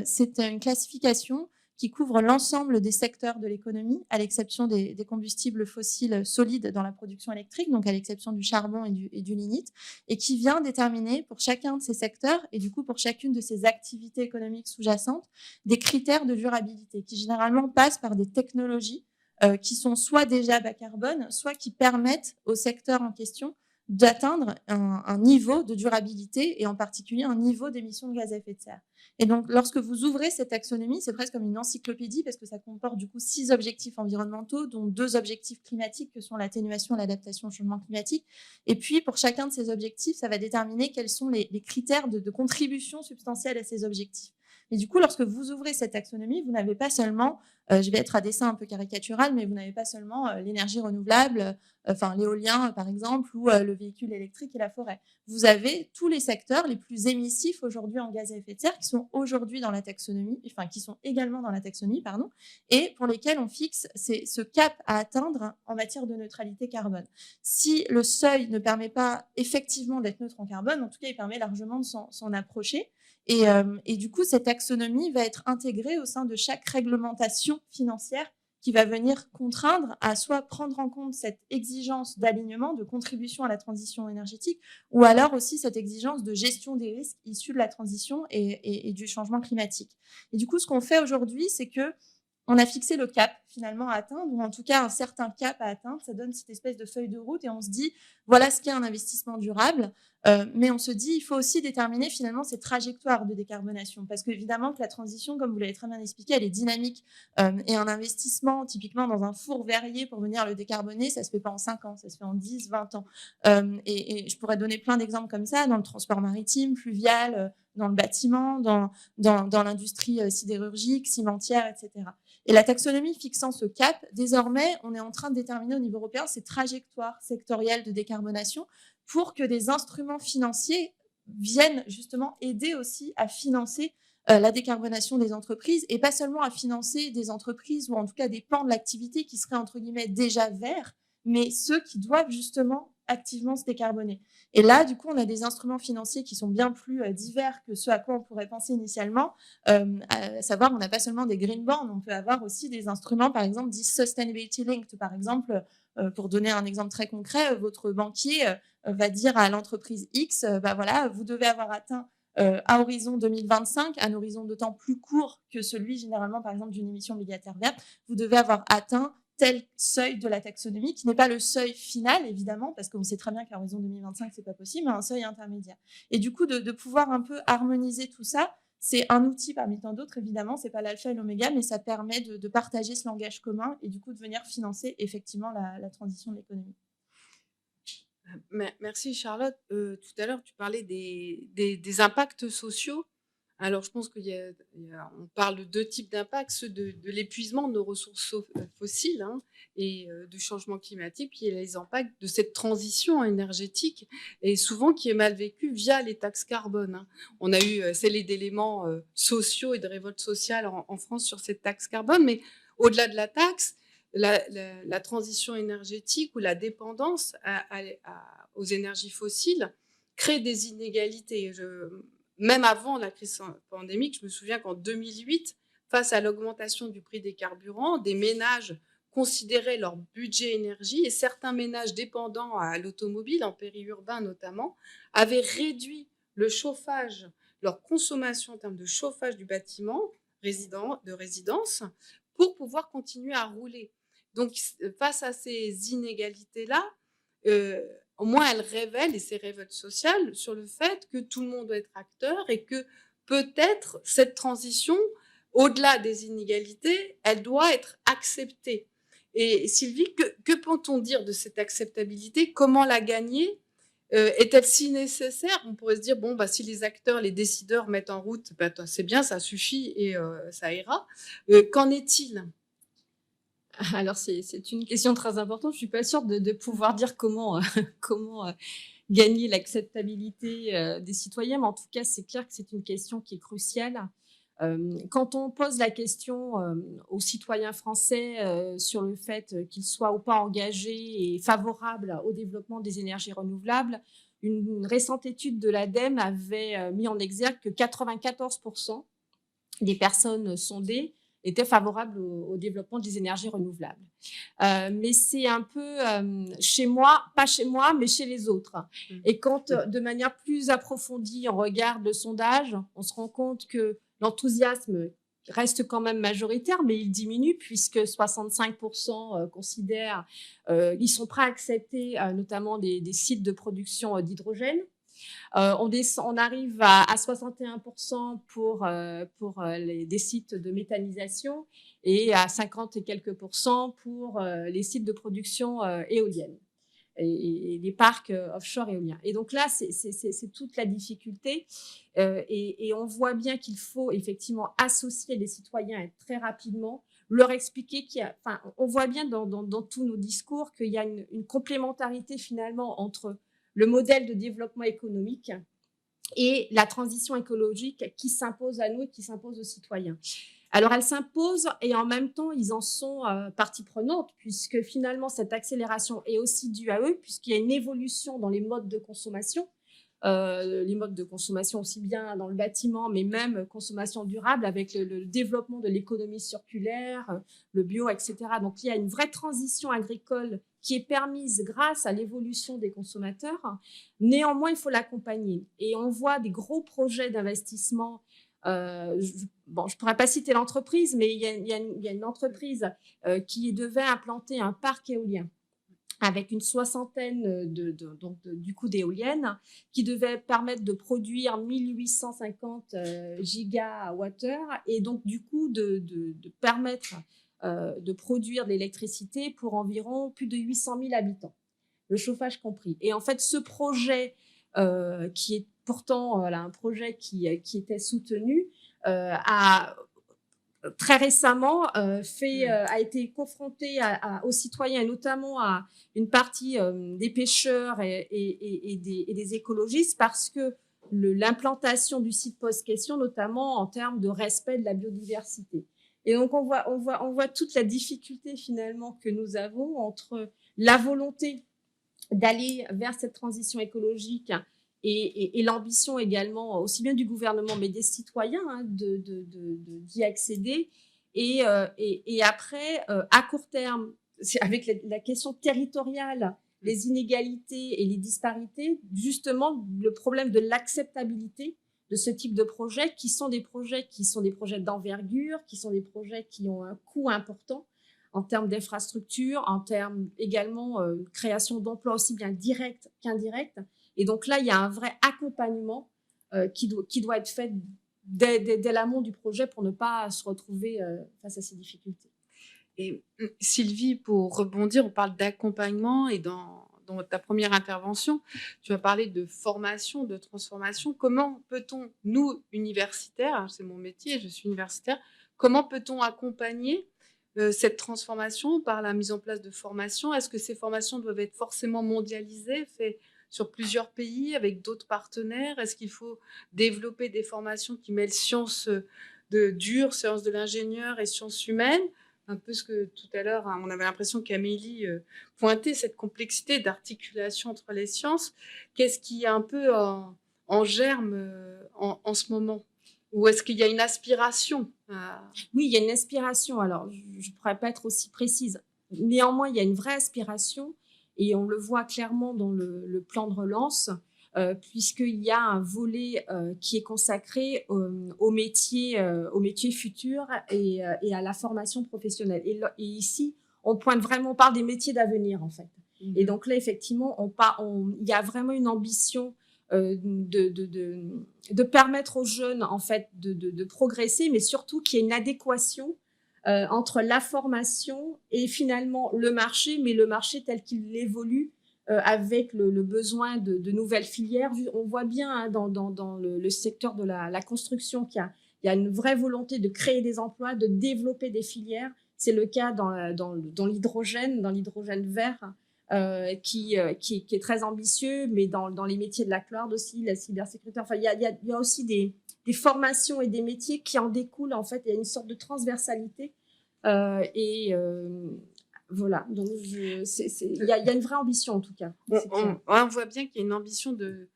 C'est une classification qui couvre l'ensemble des secteurs de l'économie, à l'exception des combustibles fossiles solides dans la production électrique, donc à l'exception du charbon et du lignite, et qui vient déterminer pour chacun de ces secteurs, et du coup pour chacune de ces activités économiques sous-jacentes, des critères de durabilité, qui généralement passent par des technologies qui sont soit déjà bas carbone, soit qui permettent au secteur en question d'atteindre un niveau de durabilité et en particulier un niveau d'émissions de gaz à effet de serre. Et donc, lorsque vous ouvrez cette taxonomie, c'est presque comme une encyclopédie parce que ça comporte du coup 6 objectifs environnementaux, dont 2 objectifs climatiques que sont l'atténuation et l'adaptation au changement climatique. Et puis, pour chacun de ces objectifs, ça va déterminer quels sont les critères de contribution substantielle à ces objectifs. Et du coup, lorsque vous ouvrez cette taxonomie, vous n'avez pas seulement, je vais être à dessin un peu caricatural, mais vous n'avez pas seulement l'énergie renouvelable, enfin l'éolien par exemple, ou le véhicule électrique et la forêt. Vous avez tous les secteurs les plus émissifs aujourd'hui en gaz à effet de serre qui sont aujourd'hui dans la taxonomie, enfin qui sont également dans la taxonomie, pardon, et pour lesquels on fixe ce cap à atteindre en matière de neutralité carbone. Si le seuil ne permet pas effectivement d'être neutre en carbone, en tout cas il permet largement de s'en approcher. Et du coup, cette taxonomie va être intégrée au sein de chaque réglementation financière qui va venir contraindre à soit prendre en compte cette exigence d'alignement, de contribution à la transition énergétique, ou alors aussi cette exigence de gestion des risques issus de la transition et du changement climatique. Et du coup, ce qu'on fait aujourd'hui, c'est que on a fixé le cap finalement à atteindre, ou en tout cas un certain cap à atteindre. Ça donne cette espèce de feuille de route et on se dit, voilà ce qu'est un investissement durable. Mais on se dit, il faut aussi déterminer finalement ces trajectoires de décarbonation. Parce qu'évidemment que la transition, comme vous l'avez très bien expliqué, elle est dynamique. Et un investissement, typiquement dans un four verrier pour venir le décarboner, ça ne se fait pas en 5 ans, ça se fait en 10, 20 ans. Et je pourrais donner plein d'exemples comme ça, dans le transport maritime, fluvial, dans le bâtiment, dans l'industrie sidérurgique, cimentière, etc. Et la taxonomie fixant ce cap, désormais, on est en train de déterminer au niveau européen ces trajectoires sectorielles de décarbonation pour que des instruments financiers viennent justement aider aussi à financer la décarbonation des entreprises et pas seulement à financer des entreprises ou en tout cas des pans de l'activité qui seraient entre guillemets déjà verts, mais ceux qui doivent justement activement se décarboner. Et là, du coup, on a des instruments financiers qui sont bien plus divers que ce à quoi on pourrait penser initialement. À savoir, on n'a pas seulement des green bonds, on peut avoir aussi des instruments, par exemple, dits sustainability linked. Par exemple, pour donner un exemple très concret, votre banquier va dire à l'entreprise X, bah voilà, vous devez avoir atteint à horizon 2025, un horizon de temps plus court que celui généralement, par exemple, d'une émission obligataire verte, vous devez avoir atteint tel seuil de la taxonomie, qui n'est pas le seuil final, évidemment, parce qu'on sait très bien qu'à horizon 2025, c'est pas possible, mais un seuil intermédiaire. Et du coup, de pouvoir un peu harmoniser tout ça, c'est un outil parmi tant d'autres, évidemment, c'est pas l'alpha et l'oméga, mais ça permet de partager ce langage commun et du coup de venir financer effectivement la transition de l'économie. Merci Charlotte. Tout à l'heure, tu parlais des impacts sociaux. Alors, je pense on parle de 2 types d'impacts, ceux de l'épuisement de nos ressources fossiles hein, et du changement climatique, puis les impacts de cette transition énergétique, et souvent qui est mal vécue via les taxes carbone. Hein. On a eu scellé d'éléments sociaux et de révolte sociale en France sur cette taxe carbone, mais au-delà de la taxe, la transition énergétique ou la dépendance aux énergies fossiles crée des inégalités. Même avant la crise pandémique, je me souviens qu'en 2008, face à l'augmentation du prix des carburants, des ménages considéraient leur budget énergie et certains ménages dépendants à l'automobile, en périurbain notamment, avaient réduit le chauffage, leur consommation en termes de chauffage du bâtiment de résidence pour pouvoir continuer à rouler. Donc, face à ces inégalités-là, au moins elles révèlent, et ces révoltes sociales, sur le fait que tout le monde doit être acteur et que peut-être cette transition, au-delà des inégalités, elle doit être acceptée. Et Sylvie, que peut-on dire de cette acceptabilité? Comment la gagner? Est-elle si nécessaire? On pourrait se dire, bon, bah, si les acteurs, les décideurs mettent en route, bah, c'est bien, ça suffit et ça ira. Qu'en est-il? Alors, c'est une question très importante. Je ne suis pas sûre de pouvoir dire comment gagner l'acceptabilité des citoyens, mais en tout cas, c'est clair que c'est une question qui est cruciale. Quand on pose la question aux citoyens français sur le fait qu'ils soient ou pas engagés et favorables au développement des énergies renouvelables, une récente étude de l'ADEME avait mis en exergue que 94% des personnes sondées étaient favorables au développement des énergies renouvelables. Mais c'est un peu chez moi, pas chez moi, mais chez les autres. Et quand, de manière plus approfondie, on regarde le sondage, on se rend compte que l'enthousiasme reste quand même majoritaire, mais il diminue puisque 65% considèrent, ils sont prêts à accepter notamment des sites de production d'hydrogène. On arrive à 61% pour des sites de méthanisation et à 50 et quelques pourcents pour les sites de production éolienne et les parcs offshore éoliens. Et donc là, c'est toute la difficulté. Et on voit bien qu'il faut effectivement associer les citoyens très rapidement, leur expliquer on voit bien dans tous nos discours qu'il y a une complémentarité finalement entre le modèle de développement économique et la transition écologique qui s'impose à nous et qui s'impose aux citoyens. Alors, elle s'impose et en même temps, ils en sont partie prenante puisque finalement, cette accélération est aussi due à eux puisqu'il y a une évolution dans les modes de consommation. Les modes de consommation aussi bien dans le bâtiment, mais même consommation durable avec le développement de l'économie circulaire, le bio, etc. Donc, il y a une vraie transition agricole qui est permise grâce à l'évolution des consommateurs. Néanmoins, il faut l'accompagner. Et on voit des gros projets d'investissement. Je ne pourrais pas citer l'entreprise, mais il y a une entreprise qui devait implanter un parc éolien avec une soixantaine du coup d'éoliennes qui devait permettre de produire 1850 gigawattheures et donc du coup de permettre de produire de l'électricité pour environ plus de 800 000 habitants, le chauffage compris. Et en fait, ce projet qui est pourtant un projet qui était soutenu a très récemment a été confronté aux citoyens et notamment à une partie des pêcheurs et des écologistes parce que l'implantation du site pose question, notamment en termes de respect de la biodiversité. Et donc on voit toute la difficulté finalement que nous avons entre la volonté d'aller vers cette transition écologique et l'ambition également, aussi bien du gouvernement, mais des citoyens, d'y accéder. Et après, à court terme, avec la question territoriale, les inégalités et les disparités, justement, le problème de l'acceptabilité de ce type de projets, qui sont des projets d'envergure, qui sont des projets qui ont un coût important en termes d'infrastructures, en termes également de création d'emplois aussi bien directs qu'indirects. Et donc là, il y a un vrai accompagnement qui doit être fait dès l'amont du projet pour ne pas se retrouver face à ces difficultés. Et Sylvie, pour rebondir, on parle d'accompagnement et dans ta première intervention, tu as parlé de formation, de transformation. Comment peut-on, nous, universitaires, c'est mon métier, je suis universitaire, comment peut-on accompagner cette transformation par la mise en place de formations? Est-ce que ces formations doivent être forcément mondialisées, faites sur plusieurs pays avec d'autres partenaires? Est-ce qu'il faut développer des formations qui mêlent sciences dures, sciences de l'ingénieur et sciences humaines? Un peu ce que tout à l'heure, on avait l'impression qu'Amélie pointait, cette complexité d'articulation entre les sciences. Qu'est-ce qui est un peu en germe en ce moment? Ou est-ce qu'il y a une aspiration Oui, il y a une aspiration. Alors, je ne pourrais pas être aussi précise. Néanmoins, il y a une vraie aspiration et on le voit clairement dans le plan de relance, puisqu'il y a un volet qui est consacré aux métiers futurs et à la formation professionnelle. Et ici, on parle des métiers d'avenir, en fait. Mmh. Et donc là, effectivement, il y a vraiment une ambition de permettre aux jeunes, en fait, de progresser, mais surtout qu'il y ait une adéquation entre la formation et finalement le marché, mais le marché tel qu'il évolue avec le besoin de nouvelles filières. On voit bien dans le secteur de la construction qu'il y a une vraie volonté de créer des emplois, de développer des filières. C'est le cas dans l'hydrogène vert, qui est très ambitieux, mais dans les métiers de la cloud aussi, la cybersécurité. Enfin, il y a aussi des formations et des métiers qui en découlent. En fait, il y a une sorte de transversalité voilà. Donc, il y a une vraie ambition en tout cas. On voit bien qu'il y a une ambition de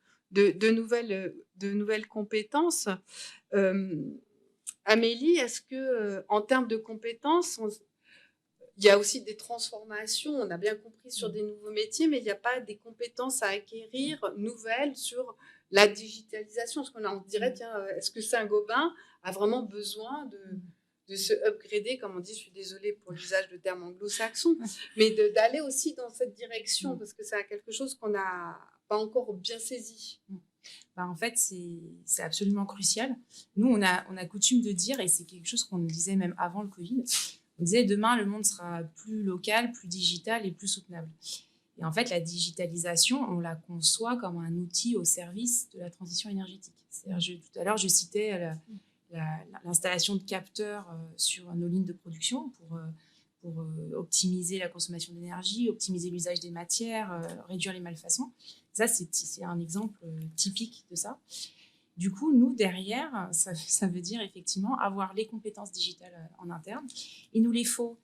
nouvelles compétences. Amélie, est-ce que en termes de compétences, il y a aussi des transformations, on a bien compris, sur des nouveaux métiers, mais il n'y a pas des compétences à acquérir nouvelles sur la digitalisation? Parce qu'on dirait, tiens, est-ce que Saint-Gobain a vraiment besoin de se upgrader, comme on dit, je suis désolée pour l'usage de termes anglo-saxons, mais d'aller aussi dans cette direction, parce que c'est quelque chose qu'on n'a pas encore bien saisi. En fait, c'est absolument crucial. Nous, on a coutume de dire, et c'est quelque chose qu'on disait même avant le Covid, on disait demain, le monde sera plus local, plus digital et plus soutenable. Et en fait, la digitalisation, on la conçoit comme un outil au service de la transition énergétique. Tout à l'heure, je citais l'installation de capteurs sur nos lignes de production pour optimiser la consommation d'énergie, optimiser l'usage des matières, réduire les malfaçons. Ça, c'est un exemple typique de ça. Du coup, nous, derrière, ça veut dire effectivement avoir les compétences digitales en interne. Il nous les faut,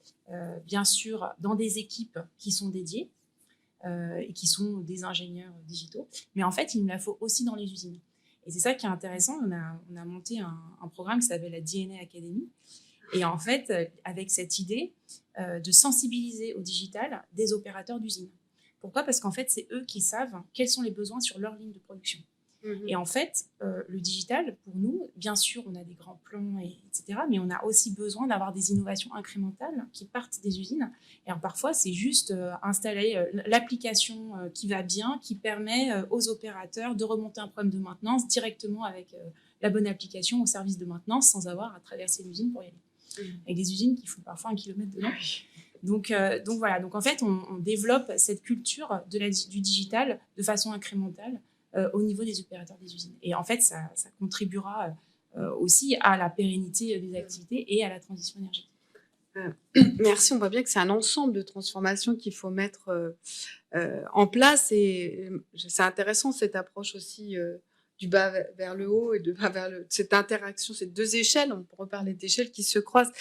bien sûr, dans des équipes qui sont dédiées et qui sont des ingénieurs digitaux. Mais en fait, il nous la faut aussi dans les usines. Et c'est ça qui est intéressant. On a monté un programme qui s'appelle la DNA Academy. Et en fait, avec cette idée de sensibiliser au digital des opérateurs d'usines. Pourquoi ? Parce qu'en fait, c'est eux qui savent quels sont les besoins sur leur ligne de production. Et en fait, le digital, pour nous, bien sûr, on a des grands plans, etc., mais on a aussi besoin d'avoir des innovations incrémentales qui partent des usines. Et alors, parfois, c'est juste installer l'application qui va bien, qui permet aux opérateurs de remonter un problème de maintenance directement avec la bonne application au service de maintenance sans avoir à traverser l'usine pour y aller. Avec des usines qui font parfois 1 kilomètre de long. Donc voilà, donc en fait, on développe cette culture du digital de façon incrémentale au niveau des opérateurs des usines. Et en fait, ça contribuera aussi à la pérennité des activités et à la transition énergétique. Merci, on voit bien que c'est un ensemble de transformations qu'il faut mettre en place. Et c'est intéressant cette approche aussi du bas vers le haut et de bas vers le... Cette interaction, ces deux échelles, on peut reparler d'échelles qui se croisent.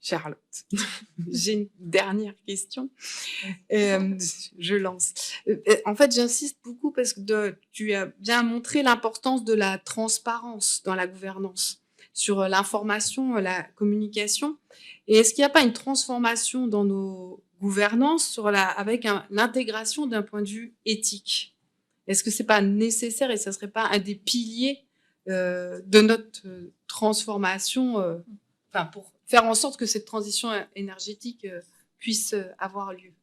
Charlotte, j'ai une dernière question. Je lance. En fait, j'insiste beaucoup parce que tu as bien montré l'importance de la transparence dans la gouvernance, sur l'information, la communication. Et est-ce qu'il n'y a pas une transformation dans nos gouvernances avec l'intégration d'un point de vue éthique ? Est-ce que ce n'est pas nécessaire et ce ne serait pas un des piliers de notre transformation pour faire en sorte que cette transition énergétique puisse avoir lieu?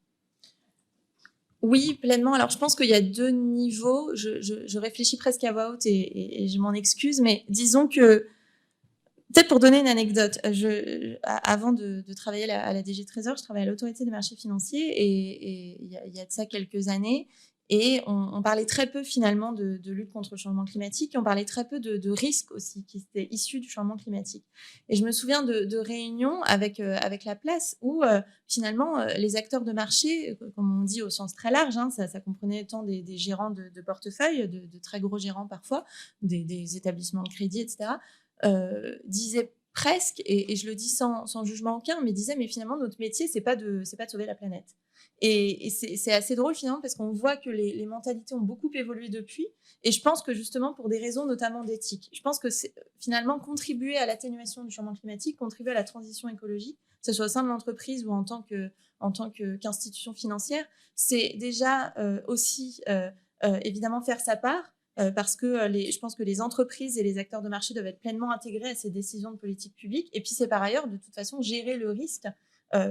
Oui, pleinement. Alors, je pense qu'il y a 2 niveaux. Je réfléchis presque à voix haute et je m'en excuse, mais disons que, peut-être pour donner une anecdote, avant de travailler à la DG Trésor, je travaillais à l'autorité des marchés financiers et il y a de ça quelques années. Et on parlait très peu finalement de lutte contre le changement climatique et on parlait très peu de risques aussi qui étaient issus du changement climatique. Et je me souviens de réunions avec la place où finalement les acteurs de marché, comme on dit au sens très large, ça comprenait tant des gérants de portefeuille, de très gros gérants parfois, des établissements de crédit, etc., disaient presque, et je le dis sans jugement aucun, mais disaient mais finalement notre métier c'est pas de sauver la planète. Et c'est assez drôle finalement parce qu'on voit que les mentalités ont beaucoup évolué depuis. Et je pense que justement pour des raisons notamment d'éthique, je pense que c'est finalement contribuer à l'atténuation du changement climatique, contribuer à la transition écologique, que ce soit au sein de l'entreprise ou en tant qu'institution financière, c'est déjà aussi évidemment faire sa part. Parce que je pense que les entreprises et les acteurs de marché doivent être pleinement intégrés à ces décisions de politique publique. Et puis c'est par ailleurs de toute façon gérer le risque.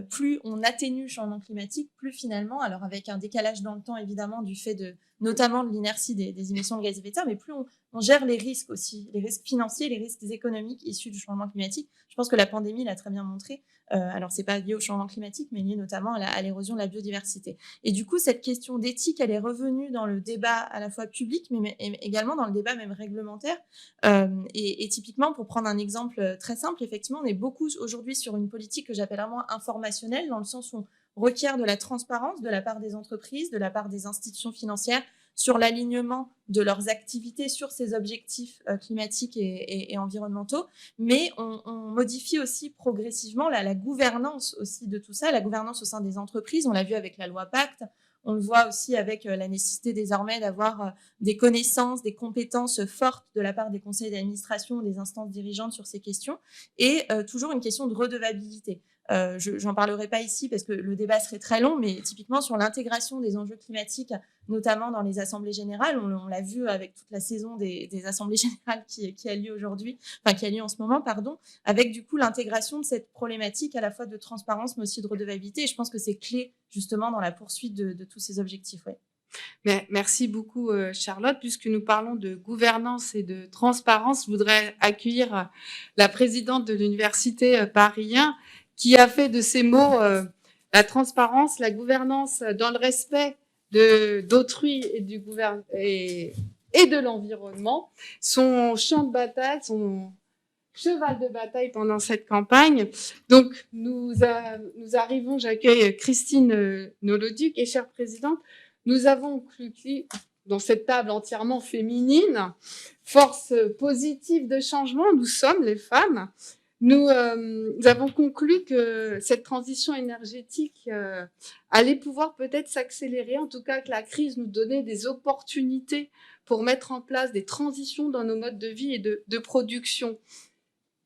Plus on atténue le changement climatique, plus finalement, alors avec un décalage dans le temps évidemment du fait notamment de l'inertie des émissions de gaz à effet de serre, mais plus on gère les risques aussi, les risques financiers, les risques économiques issus du changement climatique. Je pense que la pandémie l'a très bien montré. Alors c'est pas lié au changement climatique, mais lié notamment à l'érosion de la biodiversité. Et du coup, cette question d'éthique, elle est revenue dans le débat à la fois public, mais également dans le débat même réglementaire. Et typiquement, pour prendre un exemple très simple, effectivement, on est beaucoup aujourd'hui sur une politique que j'appelle vraiment informationnelle, dans le sens où on requiert de la transparence de la part des entreprises, de la part des institutions financières, sur l'alignement de leurs activités sur ces objectifs climatiques et environnementaux, mais on modifie aussi progressivement la gouvernance aussi de tout ça, la gouvernance au sein des entreprises. On l'a vu avec la loi Pacte, on le voit aussi avec la nécessité désormais d'avoir des connaissances, des compétences fortes de la part des conseils d'administration, des instances dirigeantes sur ces questions, et toujours une question de redevabilité. J'en parlerai pas ici parce que le débat serait très long, mais typiquement sur l'intégration des enjeux climatiques, notamment dans les assemblées générales, on l'a vu avec toute la saison des assemblées générales qui a lieu aujourd'hui, enfin qui a lieu en ce moment, pardon, avec du coup l'intégration de cette problématique à la fois de transparence mais aussi de redevabilité. Et je pense que c'est clé justement dans la poursuite de tous ces objectifs. Ouais. Merci beaucoup, Charlotte. Puisque nous parlons de gouvernance et de transparence, je voudrais accueillir la présidente de l'Université Paris 1 qui a fait de ces mots la transparence, la gouvernance dans le respect d'autrui et de l'environnement, son champ de bataille, son cheval de bataille pendant cette campagne. Donc, nous arrivons, j'accueille Christine Noloduc, et chère présidente, nous avons conclu dans cette table entièrement féminine, force positive de changement, nous sommes les femmes. Nous avons conclu que cette transition énergétique allait pouvoir peut-être s'accélérer, en tout cas que la crise nous donnait des opportunités pour mettre en place des transitions dans nos modes de vie et de production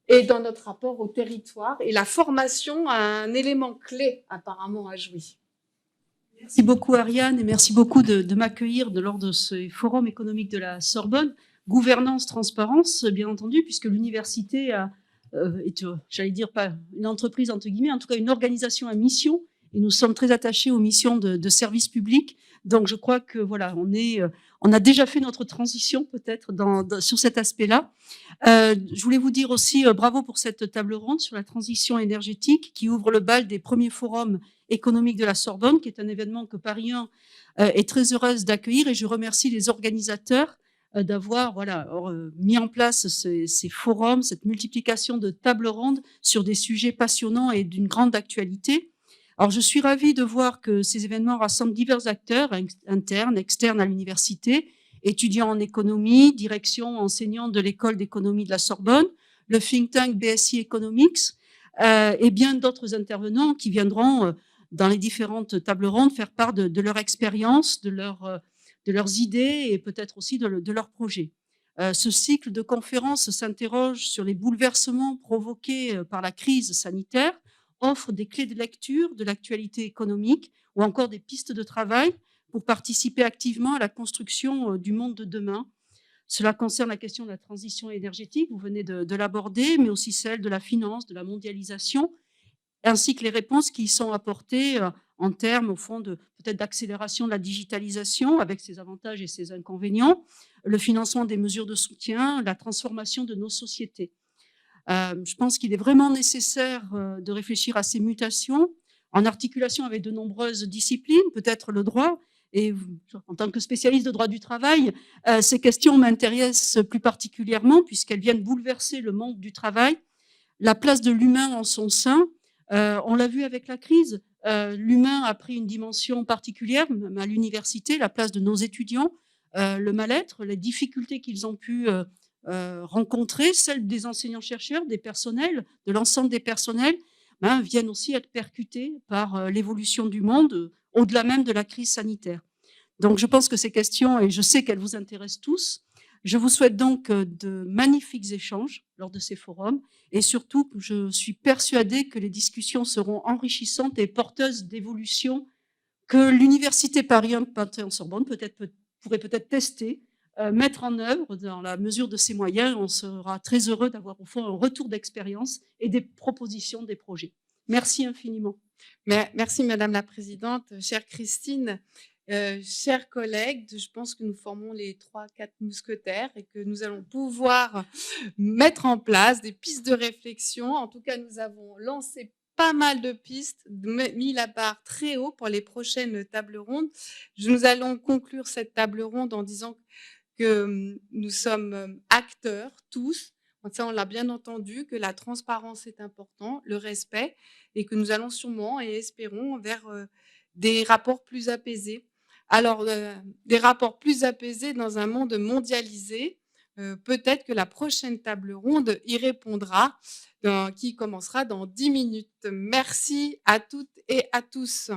et dans notre rapport au territoire. Et la formation a un élément clé apparemment à jouer. Merci beaucoup Ariane et merci beaucoup de m'accueillir lors de ce forum économique de la Sorbonne. Gouvernance, transparence, bien entendu, puisque l'université est, j'allais dire pas une entreprise entre guillemets, en tout cas une organisation à mission, et nous sommes très attachés aux missions de service public. Donc je crois que voilà, on a déjà fait notre transition peut-être sur cet aspect-là. Je voulais vous dire aussi bravo pour cette table ronde sur la transition énergétique qui ouvre le bal des premiers forums économiques de la Sorbonne, qui est un événement que Paris 1 est très heureuse d'accueillir, et je remercie les organisateurs d'avoir mis en place ces forums, cette multiplication de tables rondes sur des sujets passionnants et d'une grande actualité. Alors, je suis ravie de voir que ces événements rassemblent divers acteurs, internes, externes à l'université, étudiants en économie, direction, enseignants de l'école d'économie de la Sorbonne, le think tank BSI Economics, et bien d'autres intervenants qui viendront dans les différentes tables rondes faire part de leur expérience, de leurs idées et peut-être aussi de leurs projets. Ce cycle de conférences s'interroge sur les bouleversements provoqués par la crise sanitaire, offre des clés de lecture de l'actualité économique ou encore des pistes de travail pour participer activement à la construction du monde de demain. Cela concerne la question de la transition énergétique, vous venez de l'aborder, mais aussi celle de la finance, de la mondialisation, ainsi que les réponses qui y sont apportées en termes, au fond, peut-être d'accélération de la digitalisation avec ses avantages et ses inconvénients, le financement des mesures de soutien, la transformation de nos sociétés. Je pense qu'il est vraiment nécessaire de réfléchir à ces mutations en articulation avec de nombreuses disciplines, peut-être le droit. Et en tant que spécialiste de droit du travail, ces questions m'intéressent plus particulièrement puisqu'elles viennent bouleverser le monde du travail, la place de l'humain en son sein. On l'a vu avec la crise, l'humain a pris une dimension particulière, même à l'université, la place de nos étudiants, le mal-être, les difficultés qu'ils ont pu rencontrer, celles des enseignants-chercheurs, des personnels, de l'ensemble des personnels, viennent aussi être percutées par l'évolution du monde, au-delà même de la crise sanitaire. Donc je pense que ces questions, et je sais qu'elles vous intéressent tous, je vous souhaite donc de magnifiques échanges lors de ces forums, et surtout, je suis persuadée que les discussions seront enrichissantes et porteuses d'évolutions que l'Université Paris 1 Panthéon-Sorbonne pourrait peut-être tester, mettre en œuvre dans la mesure de ses moyens. On sera très heureux d'avoir au fond un retour d'expérience et des propositions, des projets. Merci infiniment. Merci Madame la Présidente, chère Christine. Chers collègues, je pense que nous formons les 3-4 mousquetaires et que nous allons pouvoir mettre en place des pistes de réflexion. En tout cas, nous avons lancé pas mal de pistes, mis la barre très haut pour les prochaines tables rondes. Nous allons conclure cette table ronde en disant que nous sommes acteurs tous. Ça, on l'a bien entendu, que la transparence est importante, le respect, et que nous allons sûrement et espérons vers des rapports plus apaisés. Alors, des rapports plus apaisés dans un monde mondialisé, peut-être que la prochaine table ronde y répondra, qui commencera dans 10 minutes. Merci à toutes et à tous.